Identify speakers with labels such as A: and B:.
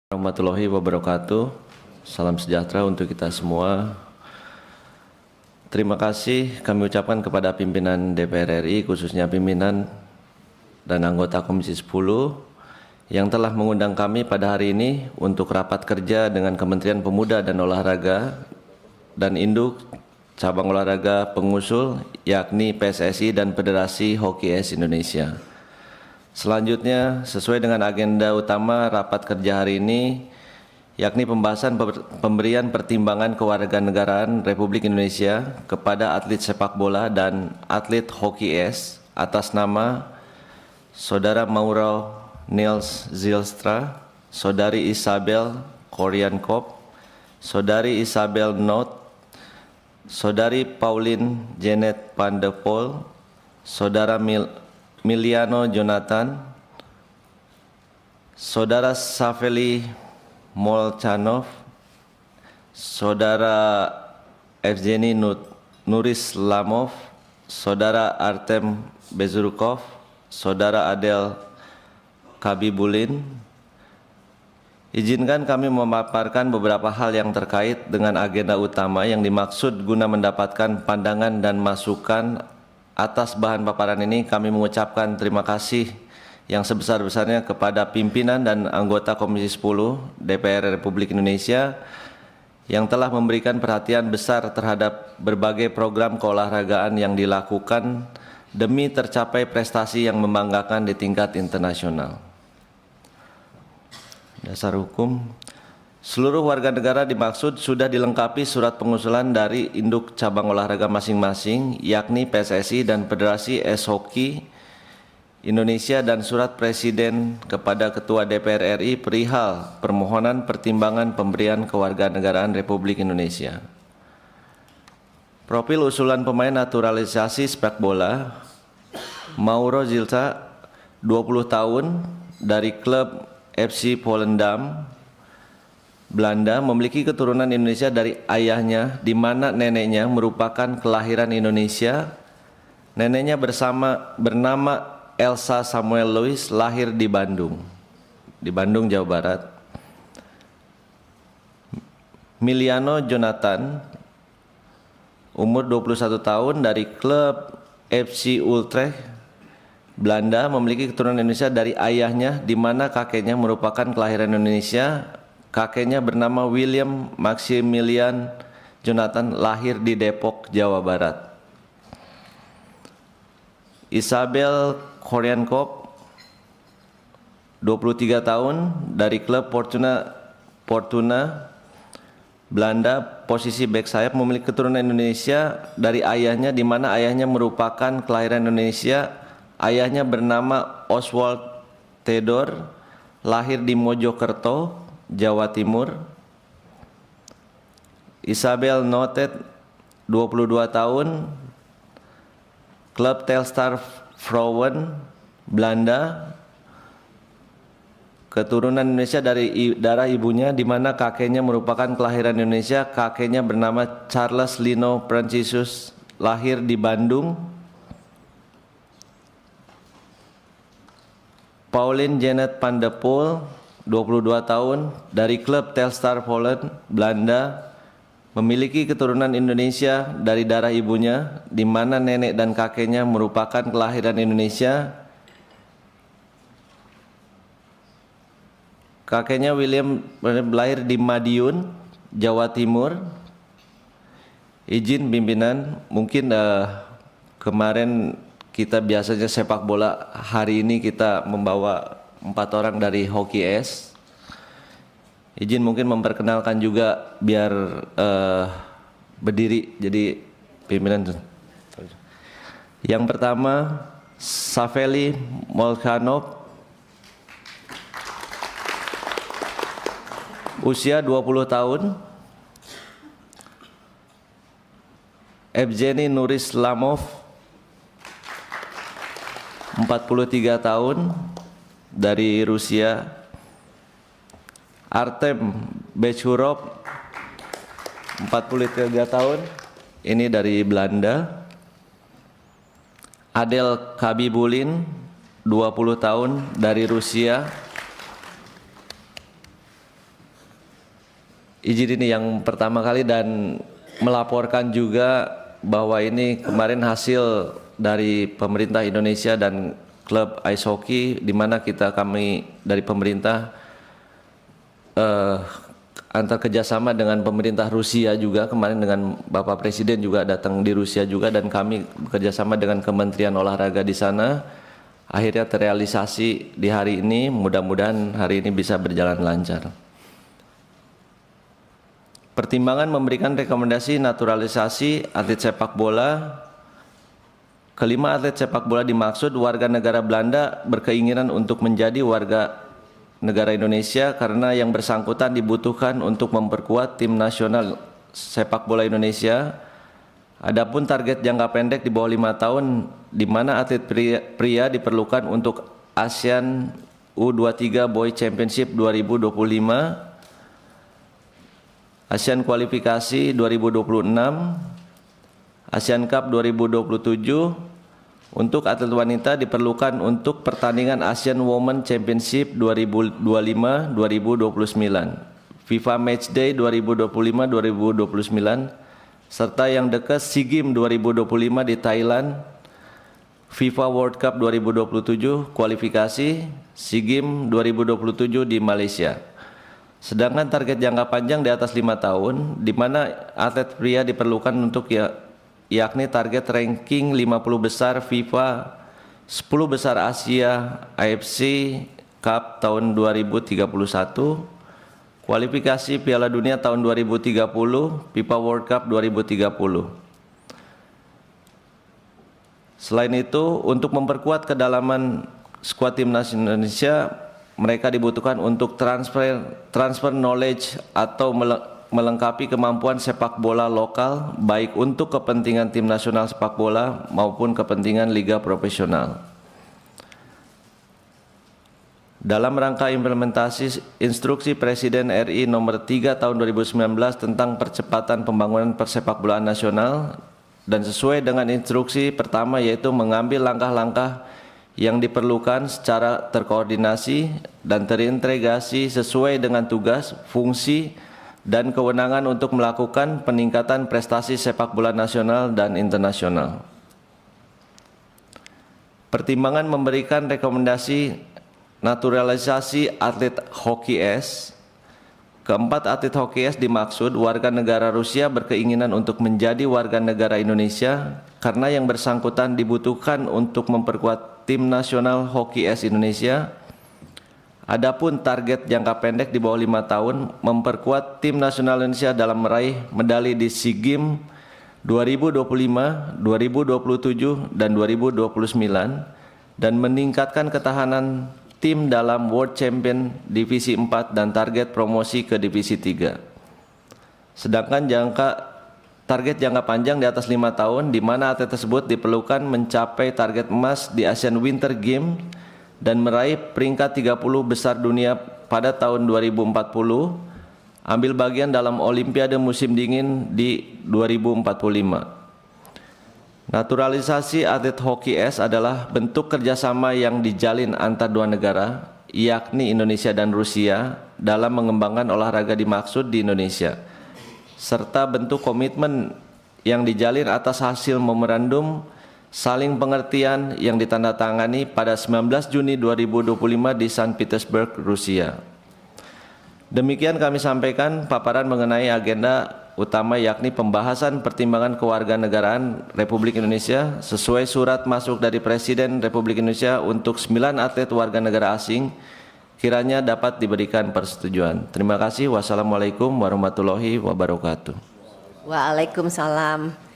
A: Warahmatullahi wabarakatuh. Salam sejahtera untuk kita semua. Terima kasih kami ucapkan kepada pimpinan DPR RI, khususnya pimpinan dan anggota Komisi 10 yang telah mengundang kami pada hari ini untuk rapat kerja dengan Kementerian Pemuda dan Olahraga dan induk cabang olahraga pengusul, yakni PSSI dan Federasi Hoki Es Indonesia. Selanjutnya, sesuai dengan agenda utama rapat kerja hari ini, yakni pembahasan pemberian pertimbangan kewarganegaraan Republik Indonesia kepada atlet sepak bola dan atlet hoki es atas nama Saudara Mauro Niels Zylstra, Saudari Isabel Koryankop, Saudari Isabel Not, Saudari Pauline Janet van de Pol, Saudara Miliano Jonathan, Saudara Saveli Molchanov, Saudara Evgeny Nurislamov, Saudara Artem Bezurkov, Saudara Adel Kabibulin. Izinkan kami memaparkan beberapa hal yang terkait dengan agenda utama yang dimaksud guna mendapatkan pandangan dan masukan. Atas bahan paparan ini kami mengucapkan terima kasih yang sebesar-besarnya kepada pimpinan dan anggota Komisi 10 DPR Republik Indonesia yang telah memberikan perhatian besar terhadap berbagai program keolahragaan yang dilakukan demi tercapai prestasi yang membanggakan di tingkat internasional. Dasar hukum. Seluruh warga negara dimaksud sudah dilengkapi surat pengusulan dari induk cabang olahraga masing-masing, yakni PSSI dan Federasi Es Hoki Indonesia, dan surat Presiden kepada Ketua DPR RI perihal permohonan pertimbangan pemberian kewarganegaraan Republik Indonesia. Profil usulan pemain naturalisasi sepak bola: Mauro Zylstra, 20 tahun, dari klub FC Volendam, Belanda, memiliki keturunan Indonesia dari ayahnya, di mana neneknya merupakan kelahiran Indonesia. Neneknya bernama Elsa Samuel Louis, lahir di Bandung, Jawa Barat. Miliano Jonathan, umur 21 tahun, dari klub FC Utrecht, Belanda, memiliki keturunan Indonesia dari ayahnya, di mana kakeknya merupakan kelahiran Indonesia. Kakeknya bernama William Maximilian Jonathan, lahir di Depok, Jawa Barat. Isabel Koryankop, 23 tahun, dari klub Fortuna Belanda, posisi bek sayap, memiliki keturunan Indonesia dari ayahnya, di mana ayahnya merupakan kelahiran Indonesia. Ayahnya bernama Oswald Theodor, lahir di Mojokerto, Jawa Timur. Isabel Notet, 22 tahun, klub Telstar Vrouwen, Belanda, keturunan Indonesia dari darah ibunya, di mana kakeknya merupakan kelahiran Indonesia. Kakeknya bernama Charles Lino Francisus, lahir di Bandung. Pauline Janet van de Pol, 22 tahun, dari klub Telstar Poland, Belanda, memiliki keturunan Indonesia dari darah ibunya, di mana nenek dan kakeknya merupakan kelahiran Indonesia. Kakeknya William lahir di Madiun, Jawa Timur. Izin pimpinan, mungkin kemarin kita biasanya sepak bola, hari ini kita membawa 4 orang dari hoki es. Izin mungkin memperkenalkan juga biar berdiri, jadi pimpinan. Yang pertama, Saveli Molchanov, usia 20 tahun. Evgeny Nurislamov, 43 tahun, dari Rusia. Artem Bezurkov, 43 tahun, ini dari Belanda. Adel Kabibulin, 20 tahun, dari Rusia. izin ini yang pertama kali dan melaporkan juga bahwa ini kemarin hasil dari pemerintah Indonesia dan klub ice hockey, di mana kami dari pemerintah antar kerjasama dengan pemerintah Rusia juga, kemarin dengan Bapak Presiden juga datang di Rusia juga, dan kami bekerjasama dengan Kementerian Olahraga di sana. Akhirnya terrealisasi di hari ini, mudah-mudahan hari ini bisa berjalan lancar. Pertimbangan memberikan rekomendasi naturalisasi atlet sepak bola. Kelima atlet sepak bola dimaksud warga negara Belanda berkeinginan untuk menjadi warga negara Indonesia karena yang bersangkutan dibutuhkan untuk memperkuat tim nasional sepak bola Indonesia. Adapun target jangka pendek di bawah 5 tahun di mana atlet pria diperlukan untuk ASEAN U23 Boy Championship 2025, ASEAN Kualifikasi 2026, ASEAN Cup 2027. Untuk atlet wanita diperlukan untuk pertandingan Asian Women Championship 2025-2029, FIFA Matchday 2025-2029, serta yang dekat SEA Games 2025 di Thailand, FIFA World Cup 2027 kualifikasi, SEA Games 2027 di Malaysia. Sedangkan target jangka panjang di atas 5 tahun, di mana atlet pria diperlukan untuk yakni target ranking 50 besar FIFA, 10 besar Asia, AFC Cup tahun 2031, kualifikasi Piala Dunia tahun 2030, FIFA World Cup 2030. Selain itu, untuk memperkuat kedalaman skuad timnas Indonesia, mereka dibutuhkan untuk transfer knowledge atau melengkapi kemampuan sepak bola lokal, baik untuk kepentingan tim nasional sepak bola maupun kepentingan liga profesional. Dalam rangka implementasi Instruksi Presiden RI Nomor 3 Tahun 2019 tentang percepatan pembangunan persepakbolaan nasional, dan sesuai dengan instruksi pertama yaitu mengambil langkah-langkah yang diperlukan secara terkoordinasi dan terintegrasi sesuai dengan tugas, fungsi, dan kewenangan untuk melakukan peningkatan prestasi sepak bola nasional dan internasional. Pertimbangan memberikan rekomendasi naturalisasi atlet hoki es. Keempat atlet hoki es dimaksud warga negara Rusia berkeinginan untuk menjadi warga negara Indonesia karena yang bersangkutan dibutuhkan untuk memperkuat tim nasional hoki es Indonesia. Adapun target jangka pendek di bawah 5 tahun memperkuat tim nasional Indonesia dalam meraih medali di SEA Games 2025, 2027, dan 2029 dan meningkatkan ketahanan tim dalam World Champion Divisi 4 dan target promosi ke Divisi 3. Sedangkan target jangka panjang di atas 5 tahun di mana atlet tersebut diperlukan mencapai target emas di Asian Winter Games dan meraih peringkat 30 besar dunia pada tahun 2040, ambil bagian dalam Olimpiade musim dingin di 2045. Naturalisasi atlet hoki es adalah bentuk kerjasama yang dijalin antar dua negara, yakni Indonesia dan Rusia, dalam mengembangkan olahraga dimaksud di Indonesia, serta bentuk komitmen yang dijalin atas hasil memorandum saling pengertian yang ditandatangani pada 19 Juni 2025 di Saint Petersburg, Rusia. Demikian kami sampaikan paparan mengenai agenda utama yakni pembahasan pertimbangan kewarganegaraan Republik Indonesia sesuai surat masuk dari Presiden Republik Indonesia untuk 9 atlet warga negara asing kiranya dapat diberikan persetujuan. Terima kasih. Wassalamualaikum warahmatullahi wabarakatuh.
B: Waalaikumsalam.